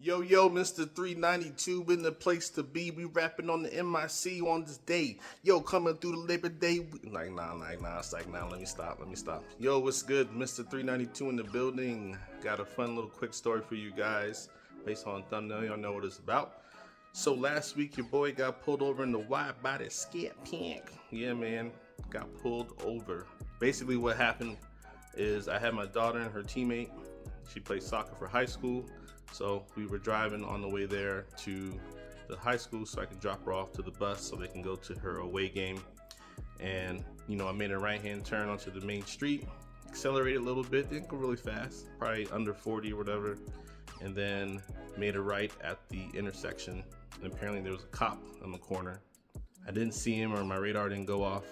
Yo, yo, Mr. 392 in the place to be. We rapping on the MIC on this day. Yo, coming through the Labor Day. Nah. It's like, nah, let me stop. Yo, what's good? Mr. 392 in the building. Got a fun little quick story for you guys. Based on thumbnail, y'all know what it's about. So last week, your boy got pulled over in the Widebody Scat. Yeah, man, got pulled over. Basically, what happened is I had my daughter and her teammate. She plays soccer for high school. So we were driving on the way there to the high school so I could drop her off to the bus so they can go to her away game. And, you know, I made a right-hand turn onto the main street, accelerated a little bit, didn't go really fast, probably under 40 or whatever, and then made a right at the intersection. And apparently there was a cop on the corner. I didn't see him, or my radar didn't go off.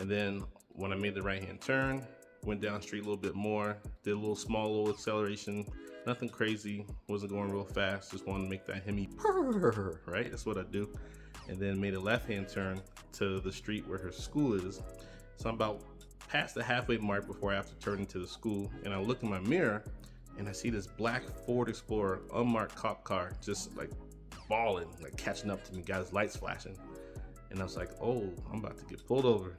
And then when I made the right-hand turn, went down the street a little bit more, did a little acceleration, nothing crazy, wasn't going real fast, just wanted to make that Hemi purr, right? That's what I do. And then made a left-hand turn to the street where her school is. So I'm about past the halfway mark before I have to turn into the school, and I look in my mirror and I see this black Ford Explorer, unmarked cop car, just like balling, like catching up to me, got his lights flashing. And I was like, oh, I'm about to get pulled over.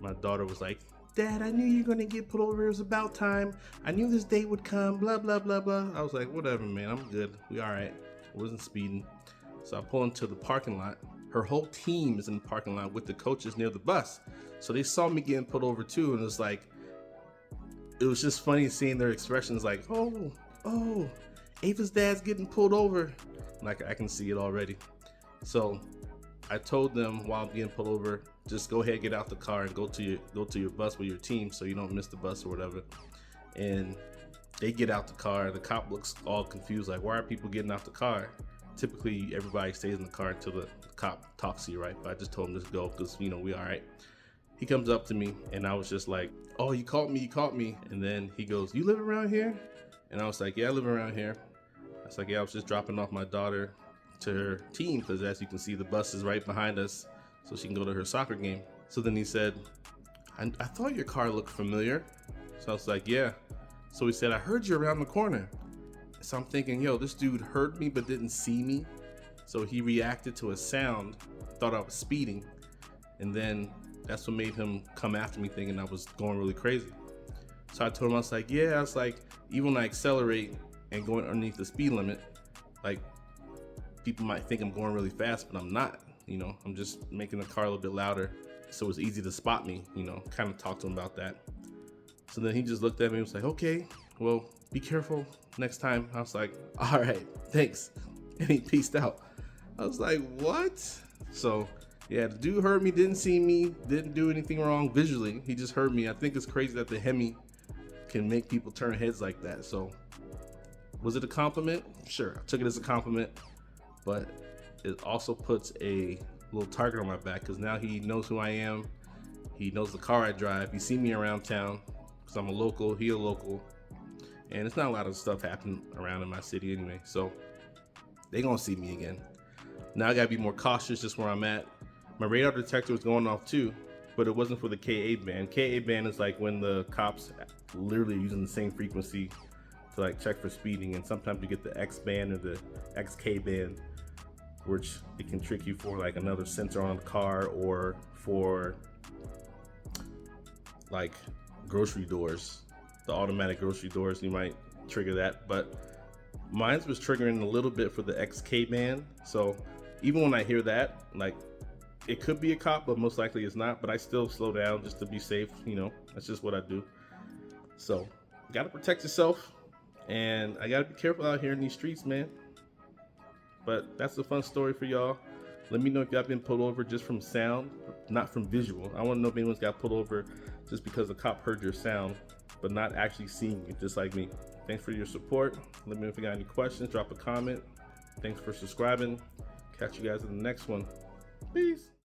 My daughter was like, Dad, I knew you were gonna get pulled over. It was about time. I knew this day would come, blah, blah, blah, blah. I was like, whatever, man, I'm good. We all right. I wasn't speeding. So I pull into the parking lot. Her whole team is in the parking lot with the coaches near the bus. So they saw me getting pulled over too. And it was just funny seeing their expressions like, oh, Ava's dad's getting pulled over. Like I can see it already. So I told them while I'm getting pulled over, just go ahead, get out the car and go to your bus with your team so you don't miss the bus or whatever. And they get out the car. The cop looks all confused, like, why are people getting out the car? Typically, everybody stays in the car until the cop talks to you, right? But I just told him just go because, you know, we all right. He comes up to me and I was just like, oh, you caught me. And then he goes, you live around here? And I was like, yeah, I live around here. I was like, yeah, I was just dropping off my daughter to her team because as you can see, the bus is right behind us so she can go to her soccer game. So then he said, I thought your car looked familiar. So I was like, yeah. So he said, I heard you around the corner. So I'm thinking, yo, this dude heard me but didn't see me. So he reacted to a sound, thought I was speeding. And then that's what made him come after me thinking I was going really crazy. So I told him, I was like, yeah, even when I accelerate and going underneath the speed limit, like, people might think I'm going really fast, but I'm not. You know, I'm just making the car a little bit louder so it's easy to spot me, you know, kind of talk to him about that. So then he just looked at me and was like, okay, well, be careful next time. I was like, all right, thanks. And he peaced out. I was like, what? So yeah, the dude heard me, didn't see me, didn't do anything wrong visually. He just heard me. I think it's crazy that the Hemi can make people turn heads like that. So was it a compliment? Sure, I took it as a compliment. But it also puts a little target on my back because now he knows who I am. He knows the car I drive. He see me around town because I'm a local, he a local. And it's not a lot of stuff happening around in my city anyway. So they gonna see me again. Now I gotta be more cautious just where I'm at. My radar detector was going off too, but it wasn't for the Ka band. Ka band is like when the cops literally using the same frequency to like check for speeding, and sometimes you get the X band or the XK band, which it can trick you for like another sensor on the car or for like grocery doors, the automatic grocery doors, you might trigger that. But mine was triggering a little bit for the XK band. So even when I hear that, like it could be a cop, but most likely it's not, but I still slow down just to be safe. You know, that's just what I do. So you gotta protect yourself and I gotta be careful out here in these streets, man. But that's a fun story for y'all. Let me know if y'all been pulled over just from sound, not from visual. I want to know if anyone's got pulled over just because the cop heard your sound, but not actually seeing you, just like me. Thanks for your support. Let me know if you got any questions, drop a comment. Thanks for subscribing. Catch you guys in the next one. Peace.